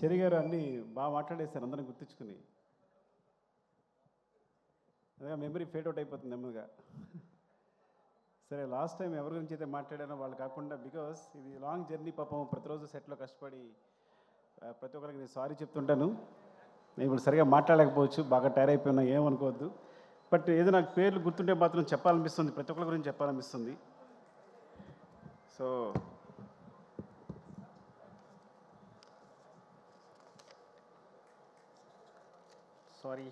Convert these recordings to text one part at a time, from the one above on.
చెరి గారు అన్నీ బాగా మాట్లాడేశారు అందరిని గుర్తించుకుని. అదే మెమరీ ఫేడ్ అవుట్ అయిపోతుంది నెమ్మదిగా. సరే, లాస్ట్ టైం ఎవరి గురించి అయితే మాట్లాడానో వాళ్ళు కాకుండా, బికాస్ ఇది లాంగ్ జర్నీ, పాపం ప్రతిరోజు సెట్లో కష్టపడి ప్రతి ఒక్కరికి నేను సారీ చెప్తుంటాను. నేను ఇప్పుడు సరిగా మాట్లాడలేకపోవచ్చు, బాగా టైర్ అయిపోయినా, ఏమనుకోవద్దు. బట్ ఏదో నాకు పేర్లు గుర్తుంటే మాత్రం చెప్పాలనిపిస్తుంది, ప్రతి ఒక్కరి గురించి చెప్పాలనిపిస్తుంది. So sorry.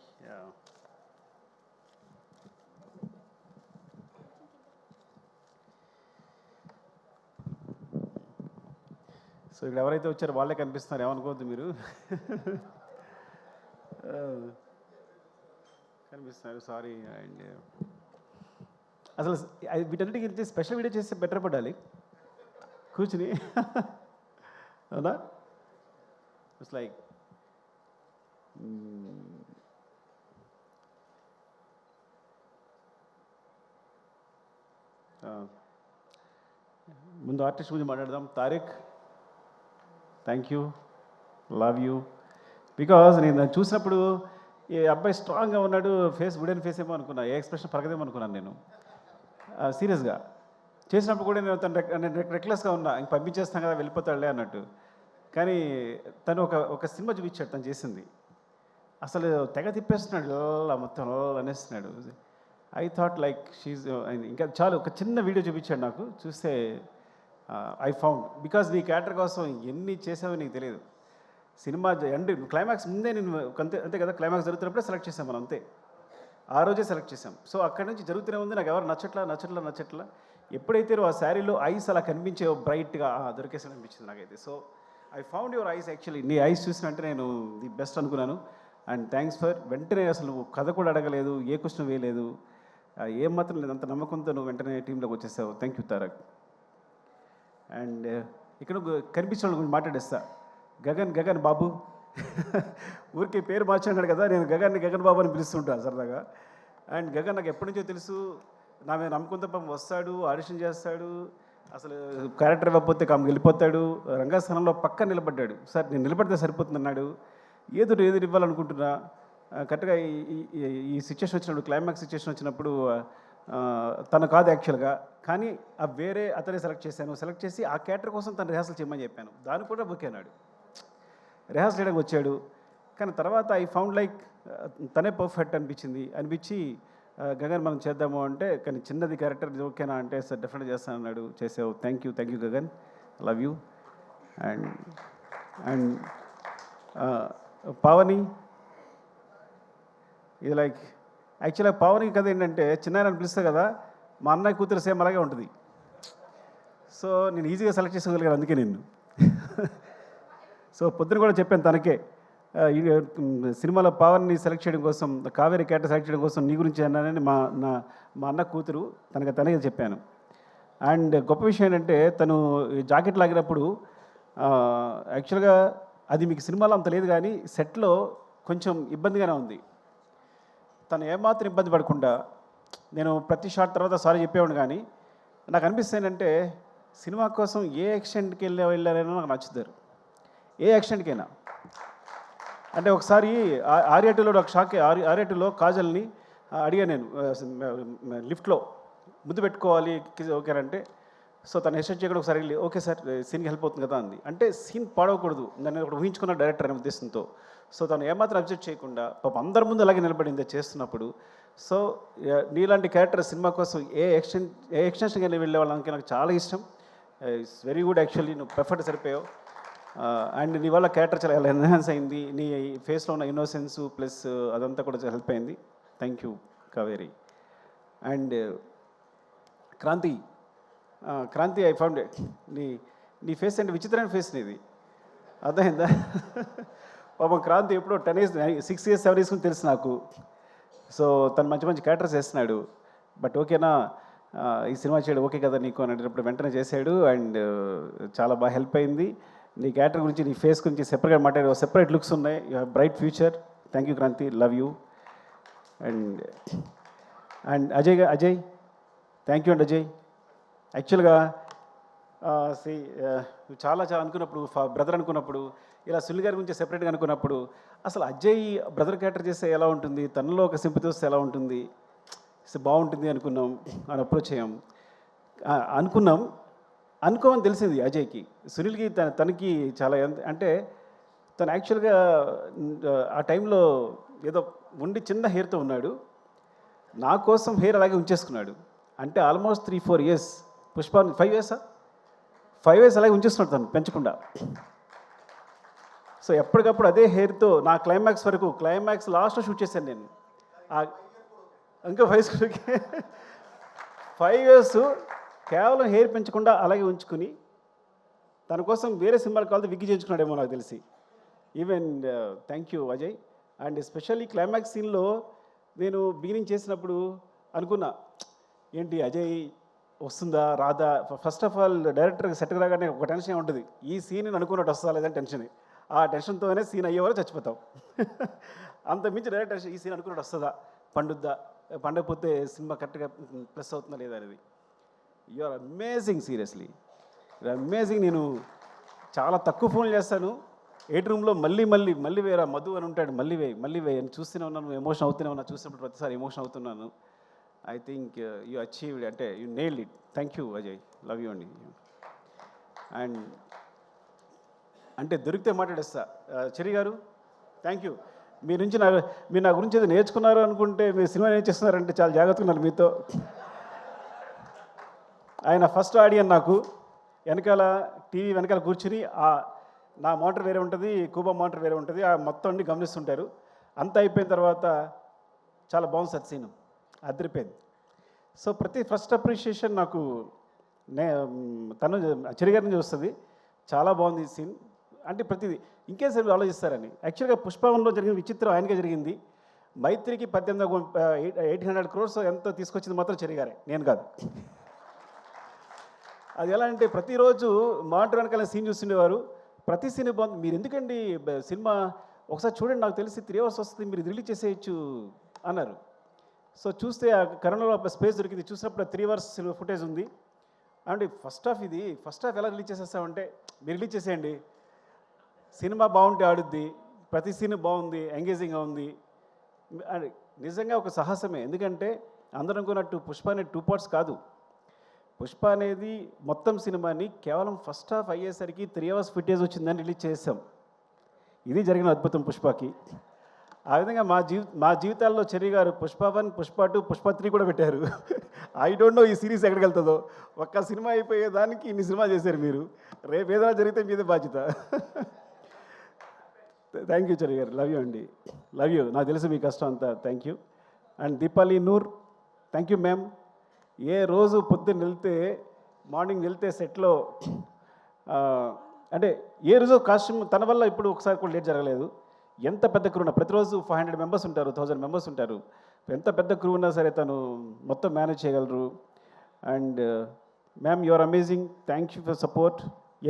సో ఇక్కడ ఎవరైతే వచ్చారో వాళ్ళే కనిపిస్తున్నారు, ఏమనుకోవద్దు మీరు. కనిపిస్తున్నారు, సారీ. అండ్ అసలు వీటన్నిటికి గురించి స్పెషల్ వీడియో చేస్తే బెటర్ పడాలి కూర్చుని. అవునా? ఇట్స్ లైక్ ముందు ఆర్టిస్ట్ గురించి మాట్లాడదాం. Tariq, thank you, love you. Because నేను చూసినప్పుడు ఈ అబ్బాయి స్ట్రాంగ్గా ఉన్నాడు, ఫేస్ వుడెన్ ఫేస్ ఏమో అనుకున్నా, ఏ ఎక్స్ప్రెషన్ పరగదేమో అనుకున్నాను నేను. సీరియస్గా చేసినప్పుడు కూడా నేను తను రెక్లెస్గా ఉన్నా, ఇంక పంపించేస్తాను కదా వెళ్ళిపోతాడులే అన్నట్టు. కానీ తను ఒక సినిమా చూపించాడు తను చేసింది, అసలు తెగ తిప్పేస్తున్నాడు, ఇలా మొత్తం అనేస్తున్నాడు. ఐ థాట్ లైక్ షీజ్, ఇంకా చాలు ఒక చిన్న వీడియో చూపించాడు నాకు, చూస్తే ఐ ఫౌండ్. బికాజ్ నీ క్యారెక్టర్ కోసం ఎన్ని చేసావో నీకు తెలియదు. సినిమా ఎండ్ క్లైమాక్స్ ముందే నేను అంతే కదా, క్లైమాక్స్ జరుగుతున్నప్పుడే సెలెక్ట్ చేసాం మనం, అంతే ఆ రోజే సెలెక్ట్ చేసాం. సో అక్కడి నుంచి జరుగుతూనే ఉంది, నాకు ఎవరు నచ్చట్లా. ఎప్పుడైతే ఆ శారీలో ఐస్ అలా కనిపించే బ్రైట్గా దొరికేసాను అనిపించింది నాకైతే. So I found your eyes. Actually నీ ఐస్ చూసినంటే నేను ది బెస్ట్ అనుకున్నాను. అండ్ థ్యాంక్స్ ఫర్ వెంటనే, అసలు నువ్వు కథ కూడా అడగలేదు, ఏ క్వశ్చన్ వేయలేదు, ఏం మాత్రం లేదు, అంత నమ్మకంతో నువ్వు వెంటనే టీంలోకి వచ్చేసావు. Thank you Tarak. అండ్ ఇక్కడ కనిపించిన వాళ్ళ గురించి మాట్లాడేస్తా. గగన్ బాబు. ఊరికి పేరు మార్చాడు కదా, నేను గగన్ బాబు అని పిలుస్తుంటాను సరదాగా. అండ్ గగన్ నాకు ఎప్పటి నుంచో తెలుసు, నా మీద నమ్మకంతో పాపం వస్తాడు, ఆడిషన్ చేస్తాడు, అసలు క్యారెక్టర్ ఇవ్వకపోతే కాము వెళ్ళిపోతాడు. రంగస్థానంలో పక్క నిలబడ్డాడు. సార్ నేను నిలబడితే సరిపోతుంది అన్నాడు. ఏదో ఇవ్వాలనుకుంటున్నా. కరెక్ట్గా ఈ సిచ్యువేషన్ వచ్చినప్పుడు, క్లైమాక్స్ సిచ్యువేషన్ వచ్చినప్పుడు తను కాదు యాక్చువల్గా, కానీ ఆ వేరే అతనే సెలెక్ట్ చేసి ఆ క్యారెక్టర్ కోసం తను రిహార్సల్ చేయమని చెప్పాను. దాన్ని కూడా బుక్ అయినాడు, రిహార్సల్ చేయడానికి వచ్చాడు. కానీ తర్వాత ఐ ఫౌండ్ లైక్ తనే పర్ఫెక్ట్ అనిపించి గగన్ మనం చేద్దాము అంటే, కానీ చిన్నది క్యారెక్టర్ ఓకేనా అంటే, సార్ డెఫినెట్ చేస్తాను అన్నాడు. చేసావు. Thank you Gagan, love you. And Pavani, ఇది లైక్ యాక్చువల్గా పావని కథ ఏంటంటే, చిన్నారని పిలుస్తా కదా, మా అన్నయ్య కూతురు సేమ్ అలాగే ఉంటుంది. సో నేను ఈజీగా సెలెక్ట్ చేసుకోగలిగాను అందుకే నిన్ను. సో పొద్దున కూడా చెప్పాను తనకే, సినిమాలో పావన్ని సెలెక్ట్ చేయడం కోసం, కావేరి క్యారెక్టర్ సెలెక్ట్ చేయడం కోసం నీ గురించి అన్నానని మా అన్న కూతురు తనకే చెప్పాను. అండ్ గొప్ప విషయం ఏంటంటే, తను జాకెట్ లాగినప్పుడు యాక్చువల్గా అది మీకు సినిమాలో అంత లేదు, కానీ సెట్లో కొంచెం ఇబ్బందిగానే ఉంది. తను ఏమాత్రం ఇబ్బంది పడకుండా, నేను ప్రతి షాట్ తర్వాత సారీ చెప్పేవాడు, కానీ నాకు అనిపిస్తుంది ఏంటంటే, సినిమా కోసం ఏ ఎక్స్టెంట్కి వెళ్ళారైనా నాకు నచ్చుతారు, ఏ ఎక్స్టెంట్కైనా. అంటే ఒకసారి ఆర్యాటూలో ఒక షాక్, ఆర్యాటూలో కాజల్ని అడిగా నేను లిఫ్ట్లో ముద్దు పెట్టుకోవాలి ఓకేనంటే, సో తను హెస్టేట్ చేయకుండా ఒకసారి వెళ్ళి ఓకే సార్ సీన్కి హెల్ప్ అవుతుంది కదా అంది. అంటే సీన్ పాడవకూడదు, నన్ను ఒకటి ఊహించుకున్న డైరెక్టర్ అనే ఉద్దేశంతో. సో తను ఏమాత్రం అబ్జెక్ట్ చేయకుండా పాపం అందరి ముందు అలాగే నిలబడింది చేస్తున్నప్పుడు. సో నీలాంటి క్యారెక్టర్ సినిమా కోసం ఏ ఎక్స్టెన్షన్గా వెళ్ళే వాళ్ళకి నాకు చాలా ఇష్టం. It's very good. యాక్చువల్లీ నువ్వు పర్ఫెక్ట్ సరిపోయావు. అండ్ నీ వల్ల క్యారెక్టర్ చాలా ఎన్హాన్స్ అయింది, నీ ఫేస్లో ఉన్న ఇన్నోసెన్స్ ప్లస్ అదంతా కూడా హెల్ప్ అయింది. Thank you Kaveri. And Kranthi I found it. నీ ఫేస్ అంటే విచిత్రమైన ఫేస్ నీది, అర్థమైందా? పాపం క్రాంతి ఎప్పుడో 10 years 6 years 7 years తెలుసు నాకు. సో తను మంచి క్యారెక్టర్స్ చేస్తున్నాడు. బట్ ఓకేనా ఈ సినిమా చేయడం ఓకే కదా నీకు అని అడిగినప్పుడు వెంటనే చేశాడు. అండ్ చాలా బాగా హెల్ప్ అయింది. నీ క్యారెక్టర్ గురించి, నీ ఫేస్ గురించి సెపరేట్గా మాట్లాడే సెపరేట్ లుక్స్ ఉన్నాయి. You have bright future. Thank you Kranthi, love you. And Ajay thank you అండి. అజయ్ యాక్చువల్గా చాలా అనుకున్నప్పుడు, బ్రదర్ అనుకున్నప్పుడు ఇలా సునీల్ గారి గురించి సెపరేట్గా అనుకున్నప్పుడు అసలు అజయ్ బ్రదర్ క్యారెక్టర్ చేస్తే ఎలా ఉంటుంది, తనలో ఒక సింపతి వస్తే ఎలా ఉంటుంది, బాగుంటుంది అనుకున్నాం, అని అప్రోచ్ అయ్యాం. అనుకోమని తెలిసింది అజయ్కి. సునీల్కి తనకి చాలా అంటే తను యాక్చువల్గా ఆ టైంలో ఏదో ఉండి చిన్న హెయిర్తో ఉన్నాడు. నా కోసం హెయిర్ అలాగే ఉంచేసుకున్నాడు. అంటే almost 3-4 years Pushpa 5 years 5 years అలాగే ఉంచేస్తున్నాడు తను పెంచకుండా. సో ఎప్పటికప్పుడు అదే హెయిర్తో నా క్లైమాక్స్ వరకు, క్లైమాక్స్ లాస్ట్లో షూట్ చేశాను నేను. ఇంకా 5 years కేవలం హెయిర్ పెంచకుండా అలాగే ఉంచుకుని తన కోసం వేరే సినిమాలు కావాలి విగ్గి చేయించుకున్నాడేమో నాకు తెలిసి. Even thank you Ajay. And especially climax సీన్లో నేను బిగినింగ్ చేసినప్పుడు అనుకున్నా, ఏంటి అజయ్ వస్తుందా రాదా. ఫస్ట్ ఆఫ్ ఆల్ డైరెక్టర్కి సెట్ రాగానే ఒక టెన్షన్ ఉంటుంది, ఈ సీన్ అనుకున్నట్టు వస్తుందా లేదని టెన్షన్. ఆ టెన్షన్తోనే సీన్ అయ్యేవారు చచ్చిపోతాం. అంత మించి డైరెక్టర్ ఈ సీన్ అనుకున్నట్టు వస్తుందా, పండకపోతే సినిమా కరెక్ట్గా ప్లస్ అవుతుందా లేదా అనేది. You are amazing, seriously amazing. నేను చాలా తక్కువ ఫోన్లు చేస్తాను. 8 రూమ్లో మళ్ళీ వేరే మధు అని ఉంటాడు, మళ్ళీ వేయి అని చూస్తూనే ఉన్నాను, ఎమోషన్ అవుతూనే ఉన్నా. చూసినప్పుడు ప్రతిసారి ఎమోషన్ అవుతున్నాను. ఐ థింక్ యూ అచీవ్డ్, అంటే you nailed it. Thank you Ajay, love you అండి. అండ్ అంటే దొరికితే మాట్లాడేస్తా. చెరి గారు థ్యాంక్ యూ. మీరు నా గురించి ఏదో నేర్చుకున్నారు అనుకుంటే మీరు సినిమా నేర్చేస్తున్నారంటే చాలా జాగ్రత్తగా ఉన్నారు మీతో. ఆయన ఫస్ట్ ఆడియన్ నాకు. వెనకాల టీవీ వెనకాల కూర్చుని నా మోటార్ వేరే ఉంటుంది, కూబా మోటార్ వేరే ఉంటుంది, ఆ మొత్తం అన్ని గమనిస్తుంటారు. అంతా అయిపోయిన తర్వాత చాలా బాగుంది సార్ సీన్, అదిరిపోయింది. సో ఫస్ట్ అప్రిషియేషన్ నాకు తను చెరి గారి నుంచి వస్తుంది. చాలా బాగుంది ఈ సీన్. అంటే ప్రతిదీ ఇంకేసారి ఆలోచిస్తారని. యాక్చువల్గా పుష్పవన్లో జరిగిన విచిత్రం ఆయనకే జరిగింది. మైత్రికి 800 crores ఎంతో తీసుకొచ్చింది మాత్రం చెరి గారే, నేను కాదు. అది ఎలా అంటే ప్రతిరోజు మానిటర్ వెనకాల సీన్ చూస్తుండేవారు. ప్రతి సీన్ బాగుంది, మీరు ఎందుకండి సినిమా ఒకసారి చూడండి, నాకు తెలిసి 3 hours వస్తుంది, మీరు రిలీజ్ చేసేయచ్చు అన్నారు. సో చూస్తే ఆ కరోనాలో స్పేస్ దొరికింది. చూసినప్పుడు 3 hours ఫుటేజ్ ఉంది. అంటే ఫస్ట్ హాఫ్ ఎలా రిలీజ్ చేసేస్తామంటే, మీరు రిలీజ్ చేసేయండి, సినిమా బాగుంటే ఆడుద్ది, ప్రతి సీన్ బాగుంది, ఎంగేజింగ్గా ఉంది. నిజంగా ఒక సాహసమే. ఎందుకంటే అందరూ అనుకున్నట్టు పుష్ప అనేది 2 parts కాదు. పుష్ప అనేది మొత్తం సినిమాని కేవలం ఫస్ట్ హాఫ్ అయ్యేసరికి 3 hours ఫుటేజ్ వచ్చిందని రిలీజ్ చేసాం. ఇది జరిగిన అద్భుతం పుష్పకి. ఆ విధంగా మా జీవితాల్లో చెర్రీ గారు పుష్ప 1, పుష్ప 2, పుష్ప 3 కూడా పెట్టారు. ఐ డోంట్ నో ఈ సిరీస్ ఎక్కడికి వెళ్తుందో. ఒక్క సినిమా అయిపోయేదానికి ఇన్ని సినిమా చేశారు మీరు. రేపు ఏదైనా జరిగితే మీదే బాధ్యత. థ్యాంక్ యూ చెర్రీ గారు, లవ్ యూ అండి, లవ్ యూ. నాకు తెలుసు మీ కష్టం అంతా. Thank you. And Deepali Noor, thank you ma'am. ఏ రోజు పొద్దున్న మార్నింగ్ వెళ్తే సెట్లో అంటే ఏ రోజు కాస్ట్యూమ్ తన వల్ల ఇప్పుడు ఒకసారి కూడా లేట్ జరగలేదు. ఎంత పెద్ద క్రూ ఉన్నా, ప్రతిరోజు 500 members ఉంటారు, 1000 members ఉంటారు. ఎంత పెద్ద క్రూ ఉన్నా సరే తను మొత్తం మేనేజ్ చేయగలరు. And ma'am you are amazing, thank you for support.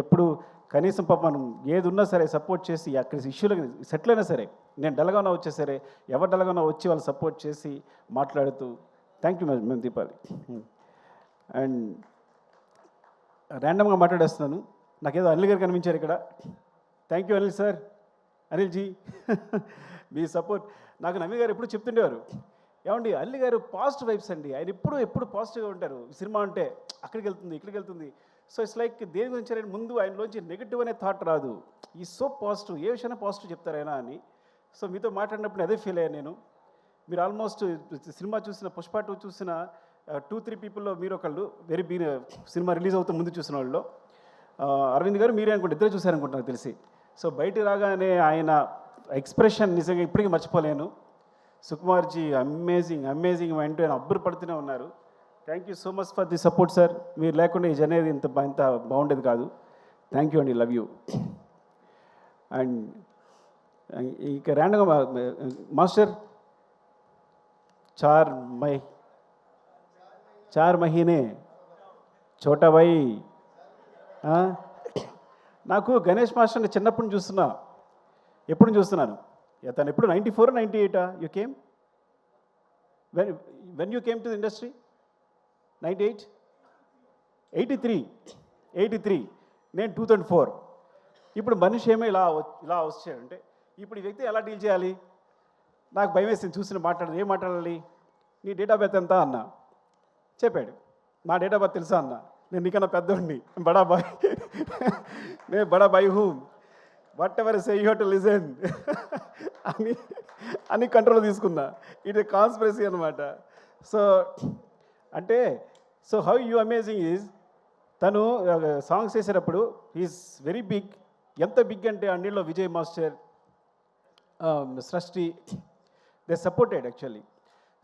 ఎప్పుడు కనీసం పాప మనం ఏది ఉన్నా సరే సపోర్ట్ చేసి, అక్కడ ఇష్యూలు సెటిల్ అయినా సరే, నేను డల్గా ఉన్నా వచ్చే సరే, ఎవరు డల్గా ఉన్నా వచ్చి వాళ్ళు సపోర్ట్ చేసి మాట్లాడుతూ, థ్యాంక్ యూ మేము దీపాలి. అండ్ ర్యాండమ్గా మాట్లాడేస్తున్నాను, నాకేదో అనిల్ గారు కనిపించారు ఇక్కడ. Thank you Anil sir, Anil ji. మీ సపోర్ట్ నాకు నవీన్ గారు ఎప్పుడు చెప్తుండేవారు, ఏమండి అనిల్ గారు పాజిటివ్ వైబ్స్ అండి, ఆయన ఎప్పుడు పాజిటివ్గా ఉంటారు. సినిమా అంటే అక్కడికి వెళ్తుంది, ఇక్కడికి వెళ్తుంది. సో ఇట్స్ లైక్ దేని గురించి ఆయన ముందు ఆయనలోంచి నెగిటివ్ అనే థాట్ రాదు. ఈ సో పాజిటివ్, ఏ విషయాన్ని పాజిటివ్ చెప్తారైనా అని. సో మీతో మాట్లాడినప్పుడు అదే ఫీల్ అయ్యాను నేను. మీరు ఆల్మోస్ట్ సినిమా చూసిన పుష్ప 2 చూసిన 2-3 పీపుల్లో మీరు ఒకళ్ళు సినిమా రిలీజ్ అవుతూ ముందు చూసిన వాళ్ళు. అరవింద్ గారు మీరే అనుకుంటే ఇద్దరే చూశారనుకుంటా నాకు తెలిసి. సో బయటికి రాగానే ఆయన ఎక్స్ప్రెషన్ నిజంగా ఇప్పటికీ మర్చిపోలేను. సుకుమార్జీ అమేజింగ్ అంటూ ఆయన అబ్బురు పడుతూనే ఉన్నారు. Thank you so much for the support sir. మీరు లేకుండా ఈ జర్నీ ఇంత బాగుండేది కాదు. థ్యాంక్ యూ అండి, లవ్ యూ. అండ్ ఇక ర్యాండమ్గా మాస్టర్ चार महीने छोटा भाई. నాకు గణేష్ మాస్టర్ని చిన్నప్పుడు చూస్తున్నాను. తను ఎప్పుడు 94 98 you came when you came to the industry? 98 83 నేను 2004. ఇప్పుడు మనిషి ఏమో ఇలా వచ్చాడు అంటే ఇప్పుడు ఈ వ్యక్తి ఎలా డీల్ చేయాలి? నాకు భయం వేసింది చూసిన మాట్లాడదు. ఏం మాట్లాడాలి? నీ డేట్ ఆఫ్ బర్త్ ఎంత అన్న. చెప్పాడు. నా డేట్ ఆఫ్ బర్త్ తెలుసా అన్న. నేను నీకన్నా పెద్దోడిని, బడా బాయ్. నేను బడా బాయ్ హూమ్, whatever say you have to listen అని కంట్రోల్ తీసుకున్నా. ఇట్ ఏ కాన్స్పిరసీ అనమాట. సో అంటే so how you amazing is తను సాంగ్స్ చేసేటప్పుడు ఈజ్ వెరీ బిగ్. ఎంత బిగ్ అంటే అన్నిట్లో Vijay master, Srishti, they supported actually.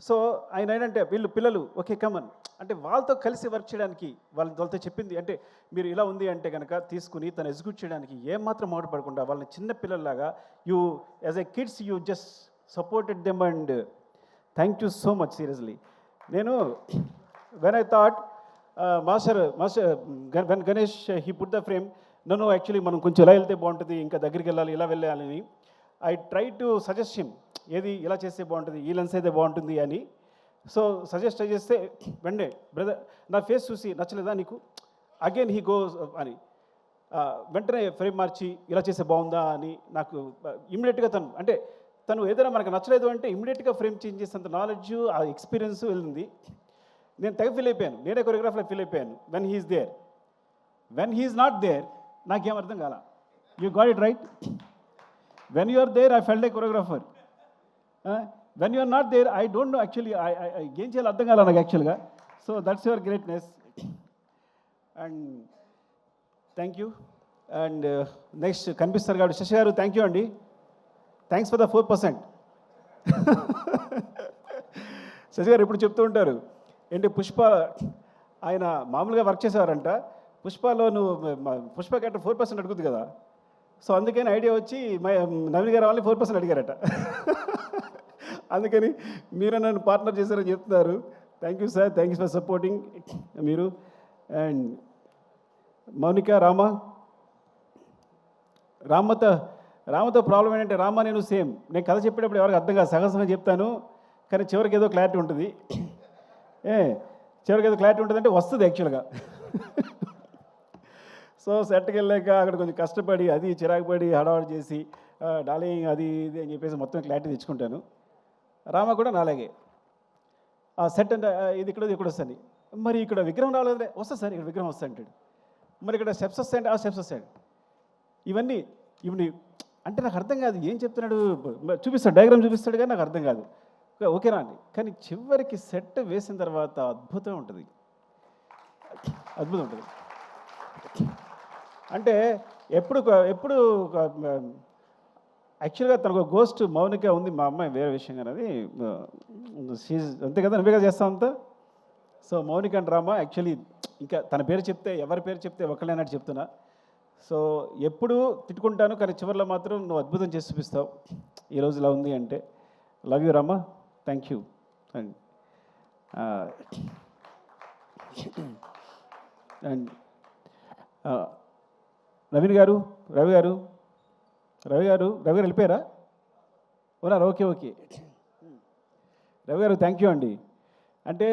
So ఆయన ఏంటంటే వీళ్ళు పిల్లలు ఓకే కమన్ అంటే వాళ్ళతో కలిసి వర్క్ చేయడానికి వాళ్ళతో చెప్పింది అంటే మీరు ఇలా ఉంది అంటే కనుక తీసుకుని తను ఎగ్జిక్యూట్ చేయడానికి ఏమాత్రం మొదలుపడకుండా వాళ్ళని చిన్న పిల్లల్లాగా you as a kids you just supported them and thank you so much seriously. నేను when I thought master when Ganesh he put the frame నన్ను యాక్చువల్లీ మనం కొంచెం ఇలా వెళ్తే బాగుంటుంది, ఇంకా దగ్గరికి వెళ్ళాలి, ఇలా వెళ్ళాలని I try to suggest him ఏది ఇలా చేస్తే బాగుంటుంది, ఈ లెన్స్ అయితే బాగుంటుంది అని. సో సజెస్ట్ చేస్తే వెంటనే బ్రదర్ నా ఫేస్ చూసి నచ్చలేదా నీకు, అగైన్ హీ గోస్ అని వెంటనే ఫ్రేమ్ మార్చి ఇలా చేస్తే బాగుందా అని నాకు ఇమ్మీడియట్గా తను ఏదైనా మనకు నచ్చలేదు అంటే ఇమ్మీడియట్గా ఫ్రేమ్ చేంజ్ చేసేంత నాలెడ్జ్ ఆ ఎక్స్పీరియన్స్ వెళ్ళింది. నేను తెగ ఫీల్ అయిపోయాను, నేనే కొరియోగ్రాఫర్లో ఫీల్ అయిపోయాను. When he's there, when he's not there నాకేం అర్థం కాల. You got it right. When you are there I felt a choreographer. When you are not there I don't know actually ఏం చేయాలో అర్థం కాల నాకు యాక్చువల్గా. So that's your greatness and thank you. And next కనిపిస్తారు కాబట్టి శశి గారు థ్యాంక్ యూ అండి. Thanks for the 4%. శశి గారు ఎప్పుడు చెప్తూ ఉంటారు ఏంటి పుష్ప ఆయన మామూలుగా వర్క్ చేసేవారంట, పుష్పలో నువ్వు పుష్ప క్యారెక్టర్ 4% అడుగుద్ది కదా. సో అందుకని ఐడియా వచ్చి నవీన్ గారు వాళ్ళని 4% అడిగారట. అందుకని మీరు నన్ను పార్ట్నర్ చేశారని చెప్తున్నారు. Thank you sir, thank you for supporting మీరు. అండ్ మౌనిక, రామతో ప్రాబ్లం ఏంటంటే రామ నేను సేమ్. నేను కథ చెప్పేటప్పుడు ఎవరికి అర్థం కాదు, సగం చెప్తాను కానీ చివరికి ఏదో క్లారిటీ ఉంటుంది. చివరికి ఏదో క్లారిటీ ఉంటుందంటే వస్తుంది యాక్చువల్గా. సో సెట్కి వెళ్ళాక అక్కడ కొంచెం కష్టపడి అది చిరాకుపడి హడావడి చేసి డార్లింగ్ అది ఇది అని చెప్పేసి మొత్తం క్లారిటీ తెచ్చుకుంటాను. రామ కూడా నాలాగే ఆ సెట్ అంటే ఇది ఇక్కడ వస్తుంది, మరి ఇక్కడ విగ్రహం రాలేదే, వస్తుంది సార్ ఇక్కడ విగ్రహం వస్తా అంటాడు, మరి ఇక్కడ స్టెప్స్ వస్తాయంటే ఆ స్టెప్స్ వస్తాడు. ఇవన్నీ అంటే నాకు అర్థం కాదు ఏం చెప్తున్నాడు, చూపిస్తాడు డయాగ్రామ్ చూపిస్తాడు కానీ నాకు అర్థం కాదు. ఓకేనా అండి, కానీ చివరికి సెట్ వేసిన తర్వాత అద్భుతం ఉంటుంది. అంటే ఎప్పుడు యాక్చువల్గా తనకు గోస్ట్ మౌనిక ఉంది, మా అమ్మాయి వేరే విషయం కానీ అది అంతే కదా, నువ్వే కదా చేస్తావు అంతా. So Mounika and Rama actually ఇంకా తన పేరు చెప్తే ఎవరి పేరు చెప్తే ఒకళ్ళైనట్టు చెప్తున్నా. సో ఎప్పుడు తిట్టుకుంటాను కానీ చివరిలో మాత్రం నువ్వు అద్భుతం చేసి చూపిస్తావు. ఈరోజు ఇలా ఉంది అంటే love you Rama, thank you. And and Ravi గారు వెళ్ళిపోయారా? ఉన్నారు, ఓకే. రవి గారు థ్యాంక్ యూ అండి. అంటే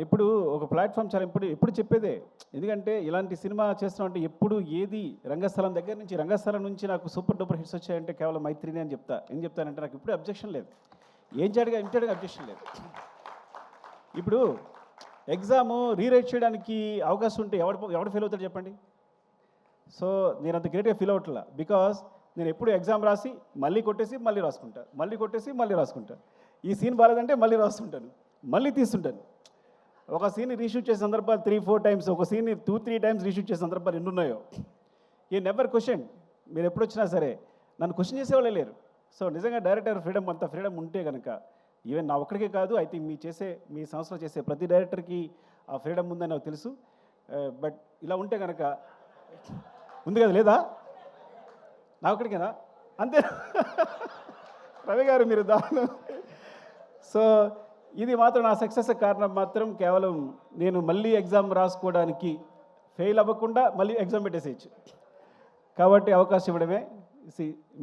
ఎప్పుడు ఒక ప్లాట్ఫామ్ చాలా ఎప్పుడు చెప్పేదే, ఎందుకంటే ఇలాంటి సినిమా చేస్తున్నామంటే ఎప్పుడు ఏది రంగస్థలం నుంచి నాకు సూపర్ డూపర్ హిట్స్ వచ్చాయంటే కేవలం మైత్రిని అని చెప్తా. ఏం చెప్తానంటే నాకు ఇప్పుడు అబ్జెక్షన్ లేదు, ఏం చేయడానికి అబ్జెక్షన్ లేదు. ఇప్పుడు ఎగ్జాము రీరైట్ చేయడానికి అవకాశం ఉంటే ఎవడు ఫెయిల్ అవుతాడు చెప్పండి. సో నేను అంత గ్రేట్గా ఫీల్ అవ్వట్లా, బికాస్ నేను ఎప్పుడు ఎగ్జామ్ రాసి మళ్ళీ కొట్టేసి మళ్ళీ రాసుకుంటా, ఈ సీన్ బాగాలేదంటే మళ్ళీ రాస్తుంటాను, మళ్ళీ తీస్తుంటాను. ఒక సీన్ రీషూట్ చేసే సందర్భాలు 3-4 టైమ్స్, ఒక సీన్ 2-3 టైమ్స్ రీషూట్ చేసే సందర్భాలు ఎన్ని ఉన్నాయో. ఈ నెవర్ క్వశ్చన్, మీరు ఎప్పుడు వచ్చినా సరే నన్ను క్వశ్చన్ చేసేవాళ్ళే లేరు. సో నిజంగా డైరెక్టర్ అంత ఫ్రీడమ్ ఉంటే కనుక ఈవెన్ నా ఒక్కడికే కాదు, ఐ థింక్ మీ సంస్థలో చేసే ప్రతి డైరెక్టర్కి ఆ ఫ్రీడమ్ ఉందని నాకు తెలుసు. బట్ ఇలా ఉంటే కనుక ఉంది కదా, లేదా నా ఒక్కడికేనా? అంతే రవి గారు మీరు దారుణం. సో ఇది మాత్రం నా సక్సెస్ కారణం మాత్రం కేవలం నేను మళ్ళీ ఎగ్జామ్ రాసుకోవడానికి ఫెయిల్ అవ్వకుండా మళ్ళీ ఎగ్జామ్ పెట్టేసేయచ్చు కాబట్టి అవకాశం ఇవ్వడమే.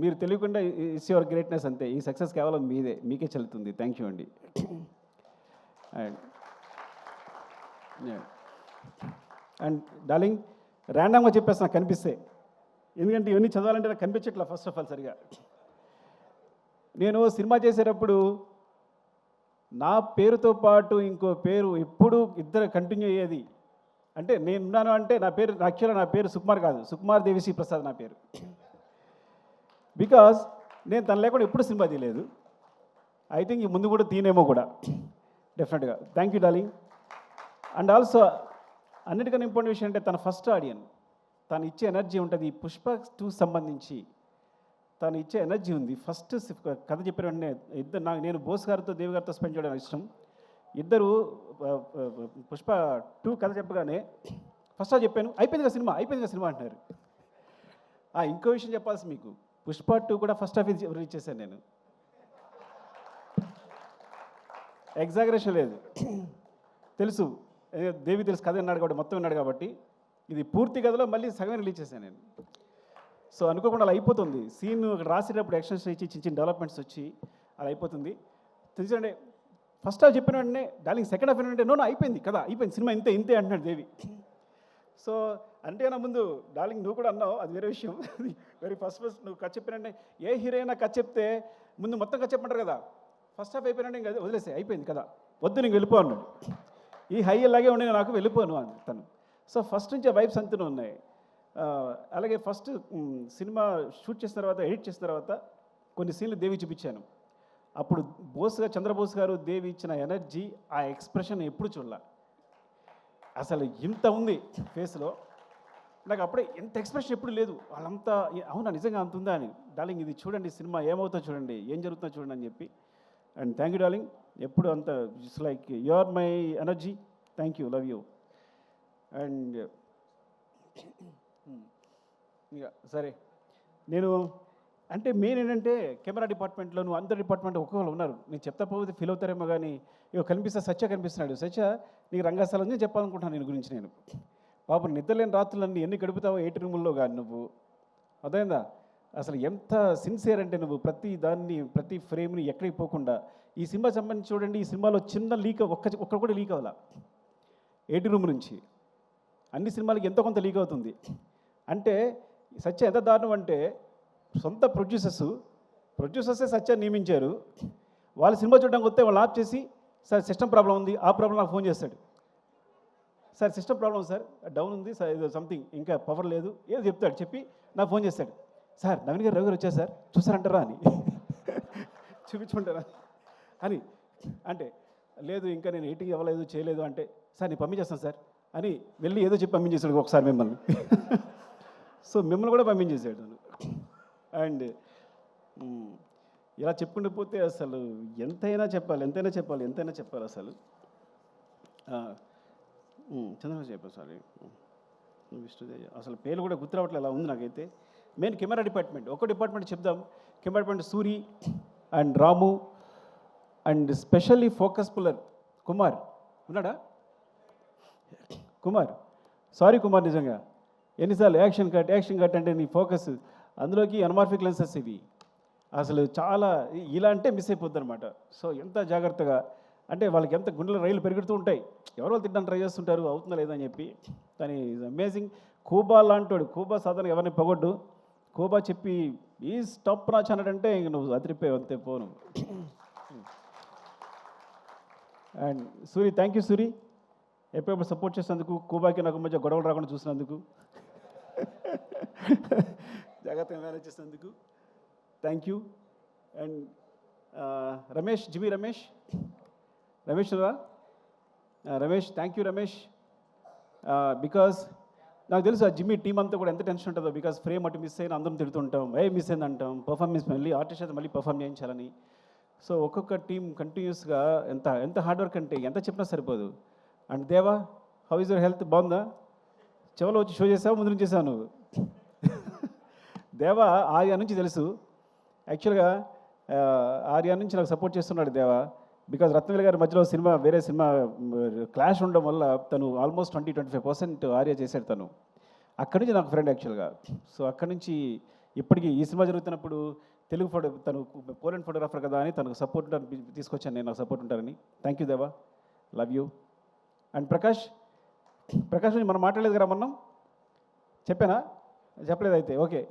మీరు తెలియకుండా ఇట్స్ యువర్ గ్రేట్నెస్ అంతే. ఈ సక్సెస్ కేవలం మీకే చెల్లుతుంది. థ్యాంక్ యూ అండి. అండ్ డార్లింగ్ ర్యాండమ్గా చెప్పేసి నాకు కనిపిస్తే ఎందుకంటే ఇవన్నీ చదవాలంటే నాకు కనిపించట్లా ఫస్ట్ ఆఫ్ ఆల్ సరిగా. నేను సినిమా చేసేటప్పుడు నా పేరుతో పాటు ఇంకో పేరు ఎప్పుడు ఇద్దరు కంటిన్యూ అయ్యేది. అంటే నేనున్నాను అంటే నా పేరు యాక్చువల్గా నా పేరు సుకుమార్ కాదు, సుకుమార్ దేవిశ్రీ ప్రసాద్ నా పేరు. బికాజ్ నేను తను లేకుండా ఎప్పుడు సినిమా తీయలేదు. ఐ థింక్ ఈ ముందు కూడా తీనేమో కూడా డెఫినెట్గా. Thank you darling. And also అన్నిటికన్నా ఇంపార్టెంట్ విషయం అంటే తన ఫస్ట్ ఆడియన్, తను ఇచ్చే ఎనర్జీ ఉంటుంది. ఈ పుష్ప 2 సంబంధించి తను ఇచ్చే ఎనర్జీ ఉంది. ఫస్ట్ కథ చెప్పిన వెంటనే ఇద్దరు నేను బోస్ గారితో దేవి గారితో స్పెండ్ చేయడం ఇష్టం. ఇద్దరు పుష్ప 2 కథ చెప్పగానే ఫస్ట్ చెప్పాను, అయిపోయింది కదా సినిమా అంటున్నారు. ఇంకో విషయం చెప్పాల్సి మీకు, పుష్ప 2 కూడా ఫస్ట్ హాఫ్ రీచ్ చేశాను నేను. ఎగ్జాగరేషన్ లేదు, తెలుసు దేవి తెలుసు, కథ విన్నాడు కాబట్టి మొత్తం విన్నాడు కాబట్టి ఇది పూర్తి కథలో మళ్ళీ సగం రిలీజ్ చేశాను నేను. సో అనుకోకుండా అలా అయిపోతుంది. సీన్ రాసేటప్పుడు ఎక్స్టెన్షన్ ఇచ్చి చిన్న చిన్న డెవలప్మెంట్స్ వచ్చి అలా అయిపోతుంది. తెలుసండి ఫస్ట్ హాఫ్ చెప్పిన వెంటనే డార్లింగ్ సెకండ్ హాఫ్ ఏంటంటే నో అయిపోయింది కదా, అయిపోయింది సినిమా ఇంతే అంటున్నాడు దేవి. సో అంటే నా ముందు డార్లింగ్ నువ్వు కూడా అన్నావు, అది వేరే విషయం. వెరీ ఫస్ట్ నువ్వు కథ చెప్పినంటే ఏ హీరోయినా కథ చెప్తే ముందు మొత్తం కథ చెప్పంటారు కదా, ఫస్ట్ హాఫ్ అయిపోయినంటే ఇంకా వదిలేసే అయిపోయింది కదా, వద్దు నీకు వెళ్ళిపో అన్నాడు. ఈ హై అలాగే ఉండి నాకు వెళ్ళిపోను అని తను. సో ఫస్ట్ నుంచి ఆ వైబ్స్ అంతనే ఉన్నాయి. అలాగే ఫస్ట్ సినిమా షూట్ చేసిన తర్వాత ఎడిట్ చేసిన తర్వాత కొన్ని సీన్లు దేవి చూపించాను. అప్పుడు చంద్రబోస్ గారు దేవి ఇచ్చిన ఎనర్జీ, ఆ ఎక్స్ప్రెషన్ ఎప్పుడు చూడాల, అసలు ఇంత ఉంది ఫేస్లో. నాకు అప్పుడే ఎంత ఎక్స్ప్రెషన్ ఎప్పుడు లేదు. వాళ్ళంతా అవునా నిజంగా అంత ఉందా అని, డార్లింగ్ ఇది చూడండి సినిమా ఏమవుతుందో చూడండి, ఏం జరుగుతుందో చూడండి అని చెప్పి. అండ్ థ్యాంక్ యూ డార్లింగ్, ఎప్పుడు అంత it's like you are my energy. Thank you, love you. And ఇక సరే, నేను అంటే మెయిన్ ఏంటంటే కెమెరా డిపార్ట్మెంట్లో నువ్వు అందరి డిపార్ట్మెంట్ ఒక్కొక్కరు ఉన్నారు, నేను చెప్తా పోతే ఫీల్ అవుతారేమో కానీ ఇక సత్య కనిపిస్తున్నాడు. సత్య నీకు రంగస్థలం నేను చెప్పాలనుకుంటున్నాను నేను గురించి. నేను పాపం నిద్రలేని రాత్రులన్నీ ఎన్ని గడుపుతావో 8 రూముల్లో కానీ నువ్వు, అదైందా అసలు ఎంత సిన్సియర్ అంటే నువ్వు ప్రతి దాన్ని ప్రతి ఫ్రేమ్ని ఎక్కడికి పోకుండా. ఈ సినిమా సంబంధించి చూడండి, ఈ సినిమాలో చిన్న లీక్ ఒక్కడ కూడా లీక్ అవ్వాల 8 రూమ్ నుంచి. అన్ని సినిమాలకి ఎంతో కొంత లీక్ అవుతుంది. అంటే సత్య ఎంత దారుణం అంటే సొంత ప్రొడ్యూసర్సే సత్యాన్ని నియమించారు. వాళ్ళ సినిమా చూడడానికి వస్తే వాళ్ళు ఆఫ్ చేసి సార్ సిస్టమ్ ప్రాబ్లం ఉంది, ఆ ప్రాబ్లం నాకు ఫోన్ చేస్తాడు. Sir system problem sir down ఉంది సార్, ఏదో సంథింగ్ ఇంకా పవర్ లేదు ఏదో చెప్తాడు, చెప్పి నాకు ఫోన్ చేస్తాడు. సార్ నవీన్ గారు రవి గారు వచ్చారు సార్ చూసారంటారా అని, చూపించుకుంటారా అని. అంటే లేదు ఇంకా నేను ఎడిటింగ్ ఇవ్వలేదు చేయలేదు అంటే, సార్ నేను పంపించేస్తాను సార్ అని వెళ్ళి ఏదో చెప్పి పంపించేశాడు ఒకసారి మిమ్మల్ని. సో మిమ్మల్ని కూడా పంపించేసాడు. అండ్ ఇలా చెప్పుకుంటూ పోతే అసలు ఎంతైనా చెప్పాలి అసలు. చంద్రబాబు చెప్పారు సారీ విష్ణుదేవి, అసలు పేరు కూడా గుర్తురావట్లే అలా ఉంది నాకైతే. మెయిన్ కెమెరా డిపార్ట్మెంట్, ఒక డిపార్ట్మెంట్ చెప్దాం. Camera department Suri and Ramu and specially focus puller Kumar ఉన్నాడా, కుమార్ సారీ కుమార్, నిజంగా ఎన్నిసార్లు యాక్షన్ కట్ అంటే నీ ఫోకస్ అందులోకి అనమార్ఫిక్ లెన్సెస్ ఇవి అసలు చాలా ఇలా అంటే మిస్ అయిపోద్ది అనమాట. సో ఎంత జాగ్రత్తగా అంటే వాళ్ళకి ఎంత గుండెల రైలు పెరుగుతూ ఉంటాయి, ఎవరో తిట్టడానికి ట్రై చేస్తుంటారు అవుతుందా లేదా అని చెప్పి. కానీ ఈజ్ అమేజింగ్. కూబా లాంటోడు, కూబా సాధారణ ఎవరిని పొగొడ్డు, కూబా చెప్పి ఈ స్టాప్ నాచ్ అన్నాడంటే ఇంక నువ్వు అదిరిపోయావు అంతే పోను. And Suri, thank you Suri, ఎప్పుడెప్పుడు సపోర్ట్ చేసినందుకు, కూబాకి నాకు మధ్య గొడవలు రాకుండా చూసినందుకు, జాగ్రత్తగా మేనేజ్ చేసినందుకు thank you. And Ramesh, GV Ramesh రా Ramesh, thank you Ramesh. Because నాకు తెలుసు ఆ జిమ్మీ టీం అంతా కూడా ఎంత టెన్షన్ ఉంటుందో. బికాజ్ ఫ్రేమ్ అటు మిస్ అయినా అందరం తిడుతుంటాం, మిస్ అయింది అంటాం, పర్ఫార్మెన్స్ మళ్ళీ ఆర్టిస్ట్ అయితే మళ్ళీ పర్ఫామ్ చేయించాలని. సో ఒక్కొక్క టీం కంటిన్యూస్గా ఎంత హార్డ్ వర్క్ అంటే ఎంత చెప్పినా సరిపోదు. అండ్ దేవా, హౌ ఇస్ యువర్ హెల్త్, బాగుందా? చెవలో వచ్చి షో చేసావు, ముందు నుంచి చేసావు నువ్వు. దేవా ఆర్యా నుంచి తెలుసు యాక్చువల్గా, ఆర్యా నుంచి నాకు సపోర్ట్ చేస్తున్నాడు దేవా. బికాజ్ రత్నవేలు గారి మధ్యలో వేరే సినిమా క్లాష్ ఉండడం వల్ల తను ఆల్మోస్ట్ 20-25% ఆర్యా చేశాడు తను. అక్కడి నుంచి నాకు ఫ్రెండ్ యాక్చువల్గా. సో అక్కడి నుంచి ఇప్పటికీ ఈ సినిమా జరుగుతున్నప్పుడు తను పోలెండ్ ఫోటోగ్రాఫర్ కదా అని తనకు సపోర్ట్ తీసుకొచ్చాను నేను, నాకు సపోర్ట్ ఉంటారని. థ్యాంక్ యూ దేవా, లవ్ యూ. అండ్ ప్రకాష్ నుంచి మనం మాట్లాడలేదు కదా మొన్న, చెప్పానా? చెప్పలేదు అయితే ఓకే.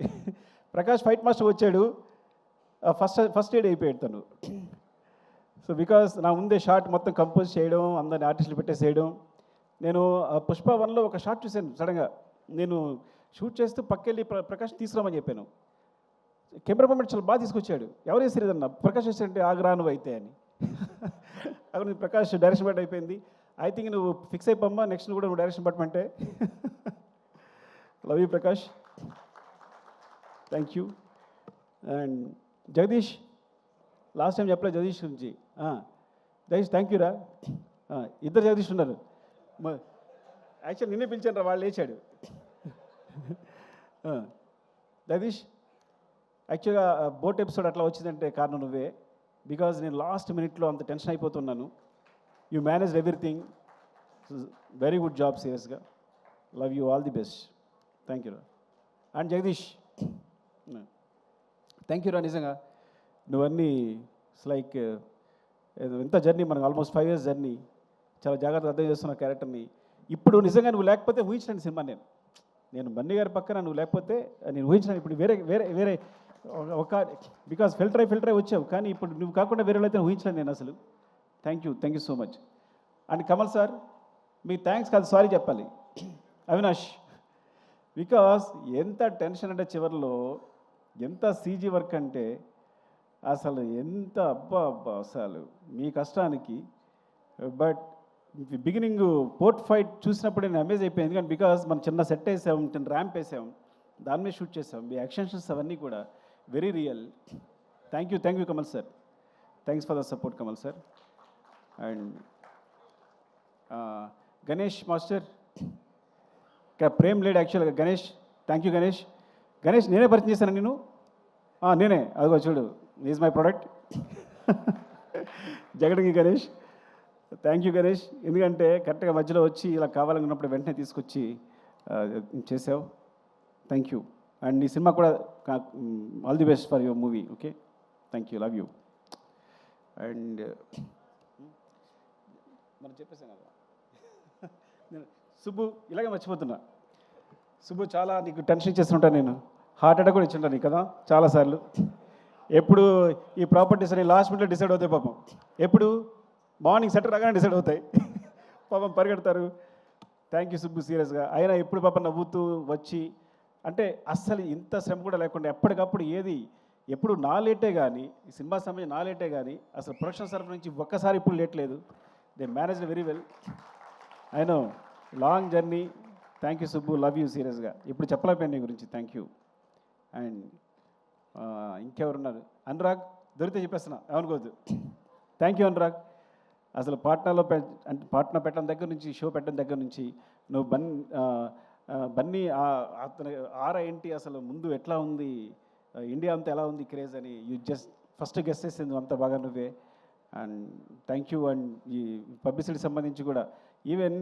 ప్రకాష్ ఫైట్ మాస్టర్ వచ్చాడు, ఫస్ట్ ఎయిడ్ అయిపోయాడు తను. సో బికాస్ నా ముందే షార్ట్ మొత్తం కంపోజ్ చేయడం, అందరిని ఆర్టిస్టులు పెట్టేసేయడం. నేను పుష్ప 1లో ఒక షార్ట్ చూశాను సడన్గా. నేను షూట్ చేస్తూ పక్కెళ్ళి ప్రకాష్ తీసుకురామని చెప్పాను. కెమెరా మూమెంట్ చాలా బాగా తీసుకొచ్చాడు. ఎవరు వేసారు ఇదన్నా? ప్రకాష్ వేసారంటే ఆగ్రాను అయితే అని. అక్కడ ప్రకాష్ డైరెక్షన్ బట్ అయిపోయింది. ఐ థింక్ నువ్వు ఫిక్స్ అయిపోమ్మా, నెక్స్ట్ కూడా నువ్వు డైరెక్షన్ పట్టమంటే. Love you Prakash, thank you. And Jagadish, last time చెప్పలేదు జగదీష్ గురించి. జగదీష్ థ్యాంక్ యూ రా. ఇద్దరు జగదీష్ ఉన్నారు. యాక్చువల్ నిన్నే పిలిచాను రా, వాళ్ళు లేచాడు. జగదీష్, యాక్చువల్గా బోట్ ఎపిసోడ్ అట్లా వచ్చిందంటే కారణం నువ్వే. బికాజ్ నేను లాస్ట్ మినిట్లో అంత టెన్షన్ అయిపోతున్నాను. You manage everything, very good job, సీరియస్గా. Love you, all the best. Thank you రా. అండ్ జగదీష్, థ్యాంక్ యూ రా. నిజంగా నువ్వన్నీ ఇట్స్ లైక్ ఎంత జర్నీ, మనకు ఆల్మోస్ట్ 5 years జర్నీ. చాలా జాగ్రత్తగా అర్థం చేస్తున్న క్యారెక్టర్ని. ఇప్పుడు నిజంగా నువ్వు లేకపోతే ఊహించండి సినిమా. నేను బన్నీ గారి పక్కన నువ్వు లేకపోతే నేను ఊహించినాను. ఇప్పుడు వేరే వేరే వేరే ఒక బికాస్ ఫిల్టర్ అయి వచ్చావు, కానీ ఇప్పుడు నువ్వు కాకుండా వేరే అయితే ఊహించలేను నేను అసలు. Thank you so much. And Kamal sir, me thanks కాదు, సారీ చెప్పాలి. అవినాష్, బికాస్ ఎంత టెన్షన్ అంటే చివరిలో ఎంత సీజీ వర్క్ అంటే అసలు ఎంత అబ్బా అసలు మీ కష్టానికి. బట్ బిగినింగ్ పోర్ట్ ఫైట్ చూసినప్పుడు నేను అమేజ్ అయిపోయింది. కానీ బికాస్ మనం చిన్న సెట్ వేసాం, చిన్న ర్యాంప్ వేసాం, దాని మీద షూట్ చేసాం. మీ యాక్షన్స్ అవన్నీ కూడా very real. Thank you Kamal sir. Thanks for the support Kamal sir. And Ganesh master, Prem లేడ్ యాక్చువల్గా. Ganesh, thank you Ganesh. గణేష్ నేనే పరిచయం చేశాను నేను. నేనే, అదిగో చూడు, ఈజ్ మై ప్రోడక్ట్. జగడంగి గణేష్, థ్యాంక్ యూ గణేష్. ఎందుకంటే కరెక్ట్గా మధ్యలో వచ్చి ఇలా కావాలనుకున్నప్పుడు వెంటనే తీసుకొచ్చి చేసావు. Thank you. అండ్ ఈ సినిమా కూడా all the best for your movie. Okay, thank you, love you. And మనం చెప్పేసాను కదా, నేను సుబ్బు ఇలాగే మర్చిపోతున్నా. సుబ్బు, చాలా నీకు టెన్షన్ ఇచ్చేస్తుంటాను నేను. హార్ట్ అటాక్ కూడా ఇచ్చింటాను నీకు కదా చాలాసార్లు. ఎప్పుడు ఈ ప్రాపర్టీస్ అని లాస్ట్ మినిట్లో డిసైడ్ అవుతాయి పాపం. ఎప్పుడు మార్నింగ్ సెటర్ రాగానే డిసైడ్ అవుతాయి పాపం, పరిగెడతారు. థ్యాంక్ యూ సుబ్బు, సీరియస్గా. అయినా ఎప్పుడు పాపం నవ్వుతూ వచ్చి, అంటే అస్సలు ఇంత శ్రమ కూడా లేకుండా ఎప్పటికప్పుడు ఏది ఎప్పుడు నా లేటే కానీ, ఈ సినిమా సమయం నా లేటే కానీ, అసలు ప్రొడక్షన్ తరఫు నుంచి ఒక్కసారి ఇప్పుడు లేట్ లేదు. They manage very well. I know long journey. Thank you Subbu, love you సీరియస్గా. ఇప్పుడు చెప్పలేకపోయాను నీ గురించి. Thank you. అండ్ ఇంకెవరున్నారు? అనురాగ్, దొరికితే చెప్పేస్తున్నా, ఏమనుకోవద్దు. Thank you Anurag. అసలు పాట్నాలో అంటే పాట్నా పెట్టడం దగ్గర నుంచి, షో పెట్టడం దగ్గర నుంచి నువ్వు బన్నీ అతని ఏంటి అసలు ముందు ఎట్లా ఉంది, ఇండియా అంతా ఎలా ఉంది క్రేజ్ అని యూ జస్ట్ ఫస్ట్ గెస్ట్ చేసింది అంత బాగా నువ్వే. And thank you. అండ్ ఈ పబ్లిసిటీ సంబంధించి కూడా ఈవెన్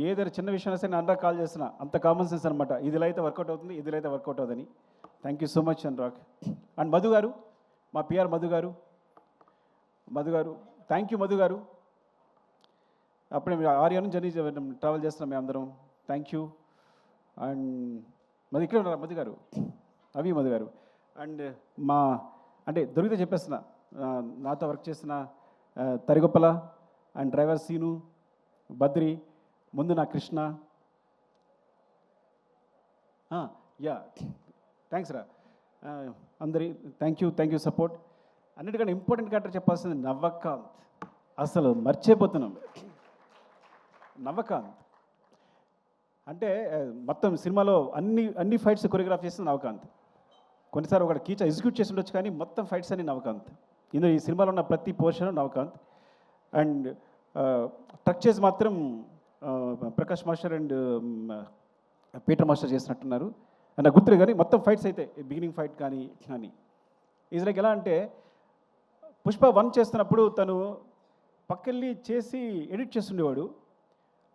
ఏదైనా చిన్న విషయం సరే అనురాగ్ కాల్ చేస్తున్నా, అంత కామన్ సెన్స్ అనమాట. ఇదిలో అయితే వర్కౌట్ అవుతుంది, ఇదిలో అయితే వర్కౌట్ అవుతుందని. Thank you so much Anurag. And Madhu గారు, మా పిఆర్ మధు గారు, థ్యాంక్ యూ మధు గారు. అప్పుడే మీరు 6 years జర్నీ ట్రావెల్ చేస్తున్నాం మేము అందరం. Thank you. అండ్ ఇక్కడ ఉన్నారు మధు గారు, మధు గారు. అండ్ అంటే దొరికితే చెప్పేస్తున్నా, నాతో వర్క్ చేసిన తరిగొప్పల అండ్ డ్రైవర్ సీను, బద్రి, ముందు నా కృష్ణ. యా, థ్యాంక్స్ రా అందరి. Thank you support. అన్నిటికన్నా ఇంపార్టెంట్ క్యారెక్టర్ చెప్పాల్సింది నవ్వకాంత్. అసలు మర్చిపోతున్నాం నవ్వకాంత్ అంటే. మొత్తం సినిమాలో అన్ని ఫైట్స్ కొరియోగ్రాఫ్ చేసింది నవకాంత్. కొన్నిసార్లు ఒక కీచా ఎగ్జిక్యూట్ చేసి ఉండొచ్చు, కానీ మొత్తం ఫైట్స్ అన్ని నవకాంత్. ఇందులో ఈ సినిమాలో ఉన్న ప్రతి పోర్షన్ నవకాంత్. అండ్ ట్రక్ చేసి మాత్రం Prakash master and Peter master చేసినట్టున్నారు. నాకు గుర్తులేదు, కానీ మొత్తం ఫైట్స్ అయితే బిగినింగ్ ఫైట్ కానీ ఈజ్ లైక్ ఎలా అంటే, పుష్ప 1 చేస్తున్నప్పుడు తను పక్కెళ్ళి చేసి ఎడిట్ చేస్తుండేవాడు.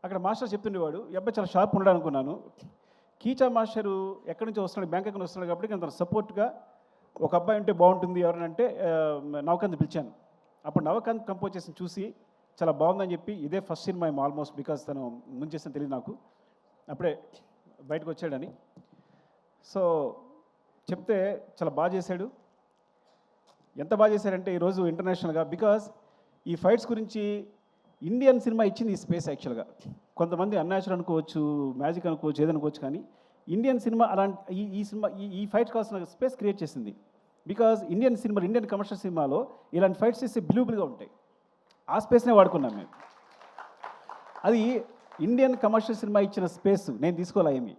అక్కడ మాస్టర్ చెప్తుండేవాడు, ఈ అబ్బాయి చాలా షార్ప్ ఉన్నాడు అనుకున్నాను. కీచా మాస్టరు ఎక్కడి నుంచి వస్తున్నాడు, బ్యాంకాక్ నుంచి వస్తున్నాడు కాబట్టి నేను తన సపోర్ట్గా ఒక అబ్బాయి ఉంటే బాగుంటుంది ఎవరనంటే నవకాంత్ పిలిచాను. అప్పుడు నవకాంత్ కంపోజ్ చేసి చూసి చాలా బాగుందని చెప్పి, ఇదే ఫస్ట్ సినిమా ఏమో ఆల్మోస్ట్, బికాస్ తను ముందు చేసిన తెలియదు నాకు, అప్పుడే బయటకు వచ్చాడని. సో చెప్తే చాలా బాగా చేశాడు. ఎంత బాగా చేశారంటే ఈరోజు ఇంటర్నేషనల్గా, బికాజ్ ఈ ఫైట్స్ గురించి ఇండియన్ సినిమా ఇచ్చింది ఈ స్పేస్ యాక్చువల్గా. కొంతమంది అన్యాచురల్ అనుకోవచ్చు, మ్యాజిక్ అనుకోవచ్చు, ఏదనుకోవచ్చు, కానీ ఇండియన్ సినిమా అలాంటి ఈ సినిమా ఈ ఫైట్ కావాల్సిన స్పేస్ క్రియేట్ చేసింది. బికాజ్ ఇండియన్ కమర్షియల్ సినిమాలో ఇలాంటి ఫైట్స్ చేస్తే బిలీవబుల్గా ఉంటాయి. ఆ స్పేస్నే వాడుకున్నాం మేము. అది ఇండియన్ కమర్షియల్ సినిమా ఇచ్చిన స్పేస్ నేను తీసుకోలే ఏమి.